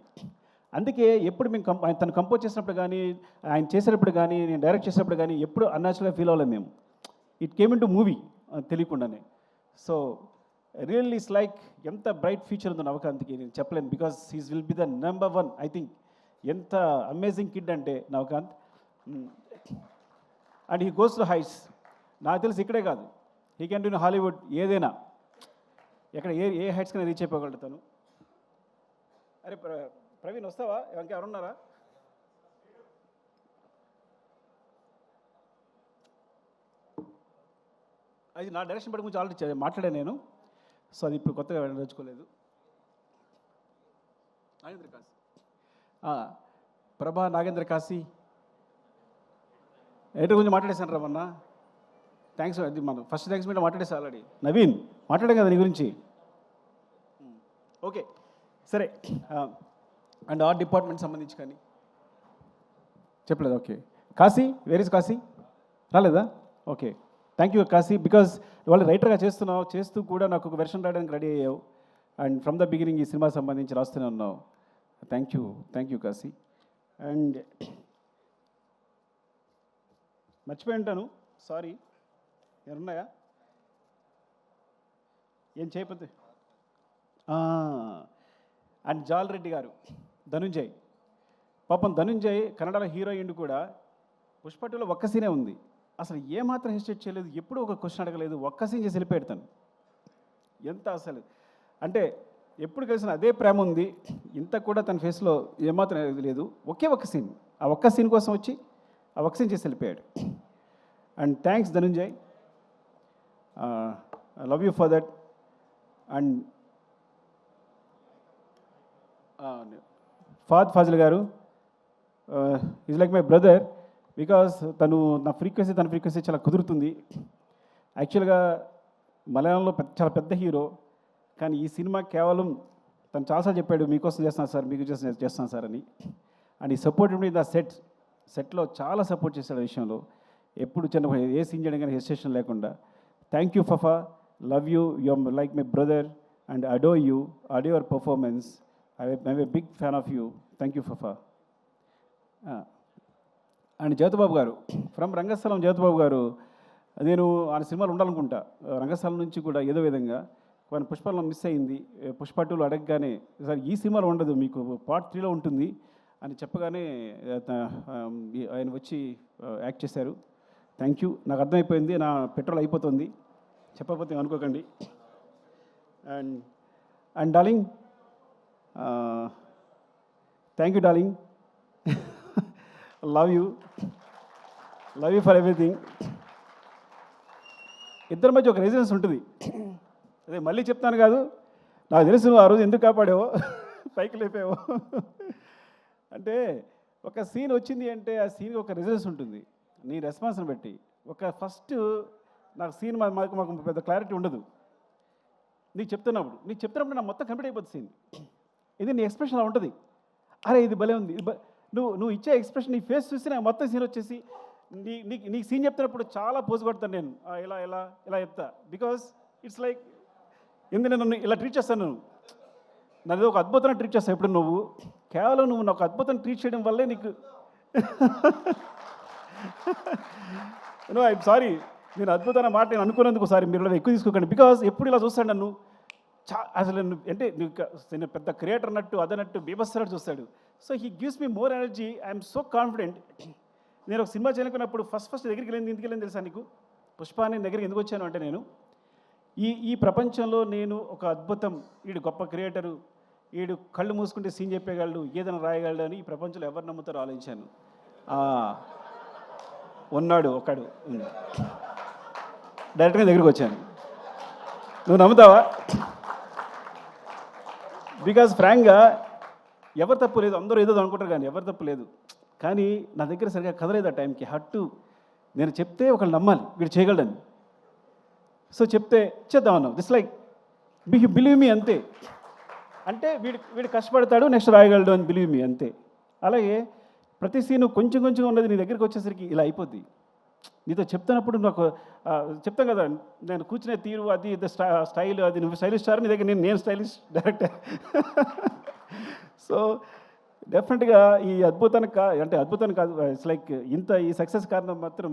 అందుకే ఎప్పుడు మేము తను కంపోజ్ చేసినప్పుడు కానీ, ఆయన చేసేటప్పుడు కానీ, నేను డైరెక్ట్ చేసినప్పుడు కానీ ఎప్పుడు అన్యాచురల్గా ఫీల్ అవ్వలేము మేము. It came in to movie తెలియకుండానే. సో రియల్లీ ఇట్స్ లైక్ ఎంత బ్రైట్ ఫ్యూచర్ ఉందో నవకాంత్కి నేను చెప్పలేను. Because he's will be the number 1 I think. ఎంత అమేజింగ్ కిడ్ అంటే Navakanth. And he goes to heights. నాకు తెలిసి ఇక్కడే కాదు, he can do in Hollywood, ఏదైనా ఎక్కడ ఏ హైట్స్ కన్నా రీచ్ అయిపోగలడు తను. అరే ప్రవీణ్ వస్తావా? ఇంకా ఎవరున్నారా? అది నా డైరెక్షన్ బట్టి గురించి ఆల్రెడీ మాట్లాడాను నేను. సో అది ఇప్పుడు కొత్తగా వెళ్ళదలుచుకోలేదు. నాగేంద్ర కాశీ, ప్రభా నాగేంద్ర కాశీ ఎయిటర్ గురించి మాట్లాడేశాను రా మొన్న. థ్యాంక్స్. అది మనం ఫస్ట్ థ్యాంక్స్ మీద మాట్లాడేసా ఆల్రెడీ. నవీన్ మాట్లాడాం కదా నీ గురించి. ఓకే సరే. అండ్ ఆర్ట్ డిపార్ట్మెంట్ సంబంధించి కానీ చెప్పలేదు. Okay Kashi, where is Kashi? రాలేదా? Okay thank you Kashi. Because వాళ్ళు రైటర్గా చేస్తూ కూడా నాకు ఒక వెర్షన్ రాయడానికి రెడీ అయ్యావు. అండ్ ఫ్రమ్ ద బిగినింగ్ ఈ సినిమా సంబంధించి రాస్తూనే ఉన్నావు. Thank you Kashi. అండ్ మర్చిపోయి ఉంటాను, సారీ. ఏమన్నాయా? ఏం చేయకపోతే. అండ్ జాల్ రెడ్డి గారు, ధనుంజయ్. పాపం ధనుంజయ్ కన్నడలో హీరోయిన్ కూడా. పుష్ప 2లో ఒక్క సీనే ఉంది. అసలు ఏమాత్రం హెసిటేట్ చేయలేదు, ఎప్పుడూ ఒక క్వశ్చన్ అడగలేదు, ఒక్క సీన్ చేసి వెళ్ళిపెడతాను. ఎంత అసలు అంటే ఎప్పుడు కలిసిన అదే ప్రేమ ఉంది. ఇంత కూడా తన ఫేస్లో ఏమాత్రం లేదు. ఒక్క సీన్, ఆ ఒక్క సీన్ కోసం వచ్చి ఆ ఒక్క సీన్ చేసి వెళ్ళిపోయాడు. And thanks Dhananjay, I love you for that. And Fahadh Faasil గారు is like my brother. Because తన ఫ్రీక్వెన్సీ చాలా కుదురుతుంది. యాక్చువల్గా మలయాళంలో చాలా పెద్ద హీరో, కానీ ఈ సినిమా కేవలం తను చాలాసార్లు చెప్పాడు, మీకోసం చేస్తాను సార్, మీకు చేస్తాను సార్ అని. అండ్ ఈ సపోర్ట్ మీద సెట్లో చాలా సపోర్ట్ చేశాడు ఆ విషయంలో. ఎప్పుడు చిన్న ఏ సీన్ చేయడం కానీ హెసిటేషన్ లేకుండా. Thank you Fafa, love you, you are like my brother and adore your performance. I'm a big fan of you. Thank you Fafa. And Jyothibabu గారు, ఫ్రమ్ రంగస్థలం. జ్యోతిబాబు గారు, నేను ఆయన సినిమాలు ఉండాలనుకుంటా రంగస్థలం నుంచి కూడా ఏదో విధంగా. కానీ పుష్పలో మిస్ అయింది. పుష్ప 2లో అడగగానే సార్ ఈ సినిమాలో ఉండదు, మీకు పార్ట్ 3లో ఉంటుంది అని చెప్పగానే ఆయన వచ్చి యాక్ట్ చేశారు. Thank you. నాకు అర్థమైపోయింది, నా పెట్రోల్ అయిపోతుంది, చెప్పకపోతే అనుకోకండి. And darling, thank you darling. Love you for everything. ఇద్దరి మధ్య ఒక రెసిడెన్స్ ఉంటుంది. అదే మళ్ళీ చెప్తాను కాదు, నాకు తెలుసు ఆ రోజు ఎందుకు కాపాడావో, పైకి లేపావో. అంటే ఒక సీన్ వచ్చింది అంటే ఆ సీన్కి ఒక రెసిడెన్స్ ఉంటుంది నీ రెస్పాన్స్ని బట్టి. ఫస్ట్ నాకు సీన్ మాకు పెద్ద క్లారిటీ ఉండదు. నీకు చెప్తున్నప్పుడు నా మొత్తం కంప్లీట్ అయిపోతుంది సీన్. ఇది నీ ఎక్స్ప్రెషన్ అలా ఉంటుంది. అరే ఇది భలే ఉంది, నువ్వు ఇచ్చే ఎక్స్ప్రెషన్, నీ ఫేస్ చూసి నాకు మొత్తం సీన్ వచ్చేసి నీకు సీన్ చెప్తున్నప్పుడు చాలా పోజు కొడతాను నేను. ఇలా చెప్తా. బికాస్ ఇట్స్ లైక్ ఎందుకు నన్ను ఇలా ట్రీట్ చేస్తాను, నన్ను ఒక అద్భుతంగా ట్రీట్ చేస్తాను. ఎప్పుడు నువ్వు కేవలం నాకు అద్భుతం ట్రీట్ చేయడం వల్లే నీకు. ఐఎమ్ సారీ, నేను అద్భుతమైన మాట నేను అనుకున్నందుకు సారీ, మీరు ఎక్కువ తీసుకోకండి. బికాస్ ఎప్పుడు ఇలా చూస్తాడు నన్ను. అసలు అంటే నేను పెద్ద క్రియేటర్ అన్నట్టు అదన్నట్టు బీభత్సనట్టు చూస్తాడు. So he gives me more energy. I'm so confident. నేను ఒక సినిమా చేయాలనుకున్నప్పుడు ఫస్ట్ దగ్గరికి ఎందుకు వెళ్ళింది తెలుసా నీకు? పుష్ప అని దగ్గరికి ఎందుకు వచ్చాను అంటే, నేను ఈ ప్రపంచంలో నేను ఒక అద్భుతం, వీడు గొప్ప క్రియేటరు, వీడు కళ్ళు మూసుకుంటే సీన్ చెప్పేయగలడు, ఏదైనా రాయగలడు అని ఈ ప్రపంచంలో ఎవరు నమ్ముతారో ఆలోచించాను. ఉన్నాడు ఒకడు, డైరెక్ట్గా దగ్గరికి వచ్చాను. నువ్వు నమ్ముతావా? బికాజ్ ఫ్రాంక్గా ఎవరు తప్పు లేదు, అందరూ ఏదో అనుకుంటారు కానీ ఎవరు తప్పు లేదు. కానీ నా దగ్గర సరిగా కదలేదు ఆ టైంకి. హట్టు నేను చెప్తే ఒకళ్ళు నమ్మాలి వీడు చేయగలడని. సో చెప్తే చేద్దామన్నాం. దిస్ లైక్ బిలీవ్ మీ అంతే. అంటే వీడు కష్టపడతాడు, నెక్స్ట్ రాయగలడు అని బిలీవ్ మీ అంతే. అలాగే ప్రతి సీను కొంచెం కొంచెం ఉన్నది నీ దగ్గరికి వచ్చేసరికి ఇలా అయిపోద్ది. నీతో చెప్తున్నప్పుడు నాకు చెప్తాను కదా, నేను కూర్చునే తీరు అది స్టైల్, అది నువ్వు స్టైలిష్ స్టార్, నీ దగ్గర నేను స్టైలిష్ డైరెక్టర్. సో డెఫినెట్గా ఈ అద్భుతానికి అంటే అద్భుతానికి కాదు, ఇట్స్ లైక్ ఈ సక్సెస్ కారణం మాత్రం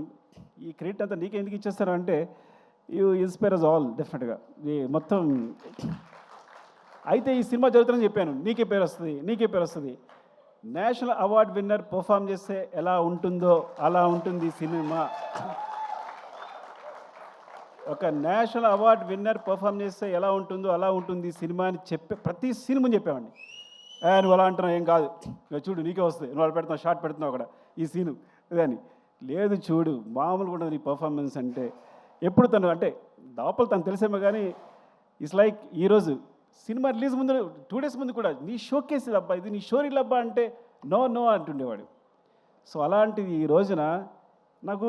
ఈ క్రెడిట్ అంతా నీకే ఎందుకు ఇచ్చేస్తారు అంటే యూ ఇన్స్పైర్ అస్ ఆల్ డెఫినెట్గా. ఈ మొత్తం అయితే ఈ సినిమా జరుగుతుందని చెప్పాను, నీకే పేరు వస్తుంది. నేషనల్ అవార్డ్ విన్నర్ పర్ఫామ్ చేస్తే ఎలా ఉంటుందో అలా ఉంటుంది సినిమా. ఒక నేషనల్ అవార్డ్ విన్నర్ పర్ఫామ్ చేస్తే ఎలా ఉంటుందో అలా ఉంటుంది సినిమా అని ప్రతి సినిమా చెప్పామండి. నువ్వు అలా అంటున్నావు, ఏం కాదు, చూడు నీకే వస్తుంది, నువ్వు అలా పెడుతున్నావు, షార్ట్ పెడుతున్నావు అక్కడ ఈ సీను ఇదని. లేదు చూడు, మామూలుగా ఉండదు నీ పర్ఫార్మెన్స్ అంటే. ఎప్పుడు తను అంటే లోపల తను తెలిసేమో కానీ ఇట్స్ లైక్ ఈరోజు సినిమా రిలీజ్ ముందు 2 days ముందు కూడా నీ షోకేసేది అబ్బా, ఇది నీ షోరీలు అబ్బా అంటే నో అంటుండేవాడు. సో అలాంటిది ఈ రోజున నాకు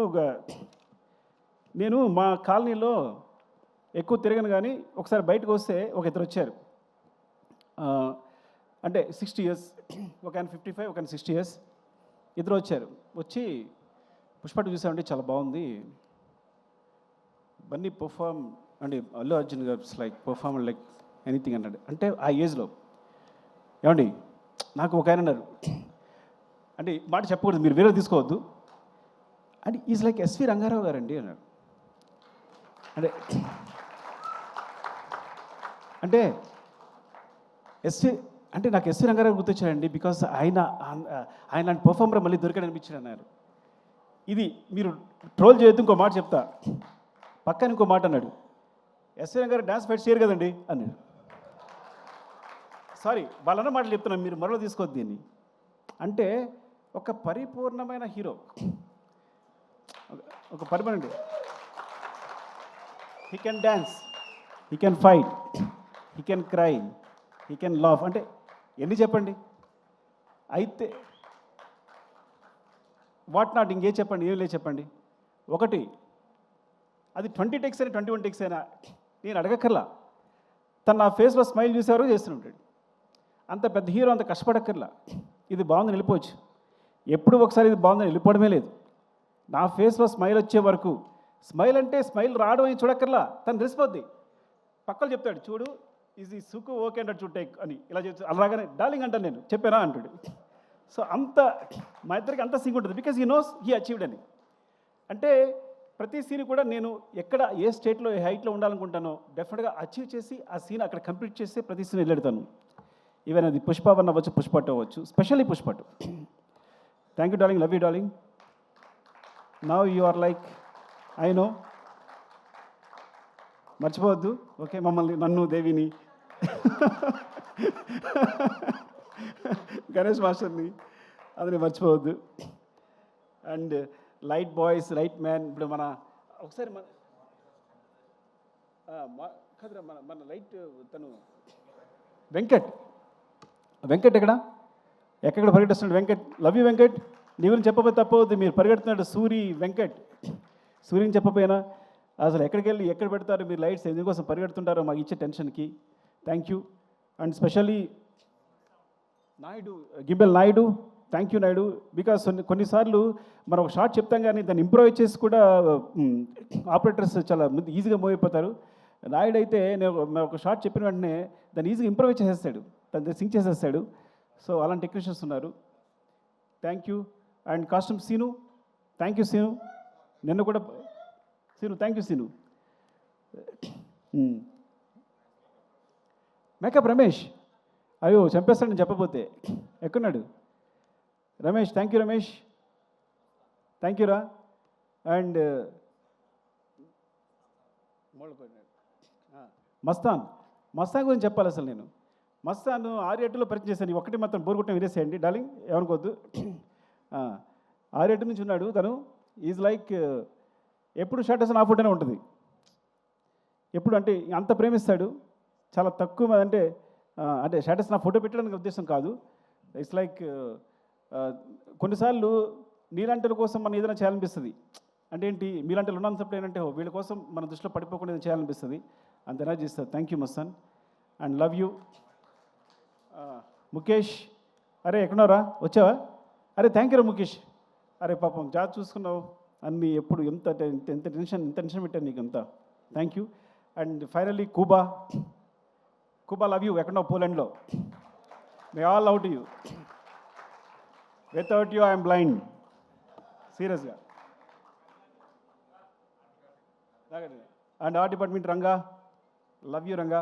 నేను మా కాలనీలో ఎక్కువ తిరగను కానీ ఒకసారి బయటకు వస్తే ఒక ఇద్దరు వచ్చారు. అంటే 60 years, ఒక ఆయన 55, ఒక ఆయన 60 years, ఇద్దరు వచ్చారు. వచ్చి పుష్ప చూసామంటే చాలా బాగుంది, బన్నీ పర్ఫామ్ అంటే అల్లు అర్జున్ గారు లైక్ పర్ఫామ్ లైక్ ఎనీథింగ్ అన్నాడు. అంటే ఆ ఏజ్లో ఏమండి నాకు ఒక ఆయన అన్నారు, అంటే మాట చెప్పకూడదు, మీరు వేరే తీసుకోవద్దు, అంటే ఈజ్ లైక్ ఎస్వి రంగారావు గారండి అన్నాడు. అంటే అంటే నాకు ఎస్వి రంగారావు గుర్తొచ్చాడండి, బికాస్ ఆయన పర్ఫార్మర్ మళ్ళీ దొరికాడు అనిపించాడు అన్నారు. ఇది మీరు ట్రోల్ చేయొద్దు, ఇంకో మాట చెప్తా, పక్కన ఇంకో మాట అన్నాడు, ఎస్వి రంగారావు డాన్స్ ఫైట్ చేయరు కదండి అన్నాడు. సారీ, వాళ్ళన్న మాటలు చెప్తున్నాను, మీరు మరో తీసుకోవద్దు దీన్ని. అంటే ఒక పరిపూర్ణమైన హీరో, ఒక permanent, he can dance, he can fight, he can cry, he can laugh. అంటే ఎన్ని చెప్పండి. అయితే వాట్ నాట్ ఇంకే చెప్పండి, ఏం లేదు చెప్పండి. ఒకటి అది 20 takes అయినా 21 takes అయినా నేను అడగక్కర్లా, తను నా ఫేస్లో స్మైల్ చూసేవారు చేస్తుంటాడు. అంత పెద్ద హీరో అంత కష్టపడక్కర్లా, ఇది బాగుందని వెళ్ళిపోవచ్చు. ఎప్పుడు ఒకసారి ఇది బాగుందని వెళ్ళిపోవడమే లేదు. నా ఫేస్లో స్మైల్ వచ్చే వరకు, స్మైల్ అంటే స్మైల్ రావడం అని చూడక్కర్లా, తను తెలిసిపోద్ది. పక్కలు చెప్తాడు, చూడు ఇది సుకు ఓకే అంటాడు, చూడు టేక్ అని ఇలా చెప్తాడు. అలాగనే డార్లింగ్ అంటాను, నేను చెప్పానా అంటాడు. సో అంత మా ఇద్దరికి అంత సింక్ ఉంటుంది, because he knows he achieved అని. అంటే ప్రతి సీన్ కూడా నేను ఎక్కడ ఏ స్టేట్లో ఏ హైట్లో ఉండాలనుకుంటానో డెఫినెట్గా అచీవ్ చేసి ఆ సీన్ అక్కడ కంప్లీట్ చేసి ప్రతి సీన్ వెళ్ళెడతాను. ఈవెన్ అది పుష్ప 1 అవ్వచ్చు, పుష్ప 2 అవ్వచ్చు, specially Pushpa 2. Thank you darling, love you darling. Now you are like I know, మర్చిపోవద్దు ఓకే మమ్మల్ని, నన్ను, దేవిని, గణేష్ మాస్టర్ని, అది మర్చిపోవద్దు. And light boys, light man, ఇప్పుడు మన ఒకసారి మన లైట్ తను వెంకట్ ఎక్కడ పరిగెడుతున్నాడు వెంకట్, లవ్ యూ వెంకట్. నీ గురించి చెప్పబోతే తప్పవద్దు, మీరు పరిగెడుతున్నాడు సూర్యని చెప్పపోయినా అసలు ఎక్కడికి వెళ్ళి ఎక్కడ పెడతారు మీరు లైట్స్, ఎందుకోసం పరిగెడుతుంటారో మాకు ఇచ్చే టెన్షన్కి thank you. And specially gimbal Naidu, thank you Naidu. Because కొన్నిసార్లు మనం ఒక షార్ట్ చెప్తాం కానీ దాన్ని ఇంప్రూవైజ్ చేసి కూడా ఆపరేటర్స్ చాలా ఈజీగా మూవ్ అయిపోతారు. నాయుడు అయితే నేను ఒక షార్ట్ చెప్పిన వెంటనే దాన్ని ఈజీగా ఇంప్రూవైజ్ చేసేస్తాడు, దాన్ని సింక్ చేసేస్తాడు. సో అలాంటి టెక్నీషియన్స్ ఉన్నారు, thank you. And costume Seenu, thank you Seenu. నిన్న కూడా Seenu, thank you Seenu. Makeup Ramesh, అయ్యో చంపేస్తాడు నేను చెప్పబోతే, ఎక్కడున్నాడు Ramesh? Thank you Ramesh, thank you రా. అండ్ మస్తాన్ గురించి చెప్పాలి. అసలు నేను మస్తాన్ 6-8లో పరిచయం చేశాను. ఒకటి మాత్రం బోరుగొట్టం వినేసేయండి డార్లింగ్, ఏమనుకోవద్దు. 6-8 నుంచి ఉన్నాడు తను. ఈజ్ లైక్ ఎప్పుడు షర్ట్ వేసిన ఆ ఫోటోనే ఉంటుంది, ఎప్పుడు అంటే అంత ప్రేమిస్తాడు. చాలా తక్కువ అంటే షర్ట్ వేసిన ఫోటో పెట్టడానికి ఉద్దేశం కాదు, ఇట్స్ లైక్ కొన్నిసార్లు నీలాంటి కోసం మనం ఏదైనా చేయాలనిపిస్తుంది. అంటే ఏంటి, మీలాంటి ఉన్నంతప్పుడు ఏంటంటే వీళ్ళ కోసం మన దృష్టిలో పడిపోకుండా ఏదైనా చేయాలనిపిస్తుంది. అంత ఎనర్జీ ఇస్తుంది. Thank you Mastan and love you. Mukesh, అరే ఎక్కడున్నారా, వచ్చావా? అరే థ్యాంక్ యూ ముఖేష్. అరే పాపం జాబ్ చూసుకున్నావు అన్నీ, ఎప్పుడు ఎంత ఎంత టెన్షన్ పెట్టాను నీకు అంతా. Thank you. And finally Kuba love you. ఎక్కడున్నావు? పోలాండ్లో. May all love to you. Without you I'm blind, సీరియస్గా. And art department Ranga, love you Ranga.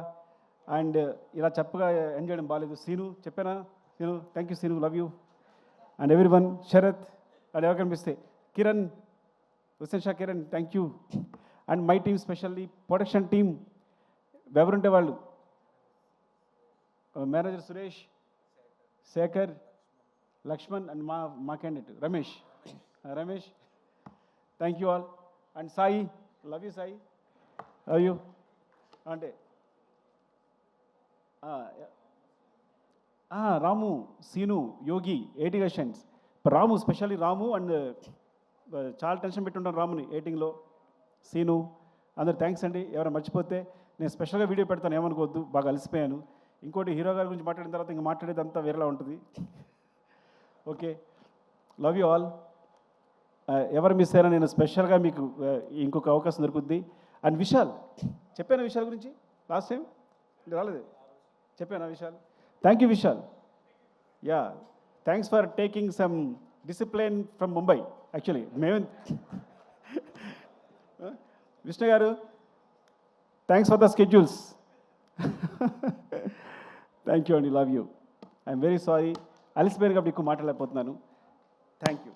And ఇలా చెప్పగా ఎంజాయ్ చేయడం బాగాలేదు. సీను చెప్పానా? Seenu, thank you Seenu, love you. And every one, Sarath and ఎవరు కనిపిస్తే Kiran, Hussain Shah Kiran, thank you. And my team, specially production team, ఎవరుంటే వాళ్ళు, మేనేజర్ సురేష్, శేఖర్, లక్ష్మణ్ అండ్ మా candidate Ramesh. Thank you all. And Sai, love you Sai, love you. అంటే రాము, సీను, యోగి, 80 గషన్స్. రాము, స్పెషల్లీ రాము అండ్ చాలా టెన్షన్ పెట్టుంటాను రాముని ఎయిటింగ్లో. సీను, అందరు థ్యాంక్స్ అండి. ఎవరైనా మర్చిపోతే నేను స్పెషల్గా వీడియో పెడతాను, ఏమనుకోవద్దు, బాగా అలసిపోయాను. ఇంకోటి హీరో గారి గురించి మాట్లాడిన తర్వాత ఇంకా మాట్లాడేదంతా వేరేలా ఉంటుంది. Okay, love you all. ఎవరు మిస్ అయినా నేను స్పెషల్గా మీకు ఇంకొక అవకాశం దొరుకుద్ది. అండ్ విశాల్, చెప్పాను విశాల్ గురించి లాస్ట్ టైం, రాలేదు, చెప్పాను Vishal. Thank you Vishal. Ya, thanks for taking some discipline from Mumbai. Actually మేము విష్ణు గారు, thanks for the schedules. Thank you అండి, love you. I'm very sorry, అలసిపోయిన కాబట్టి ఎక్కువ మాట్లాడలేకపోతున్నాను. Thank you.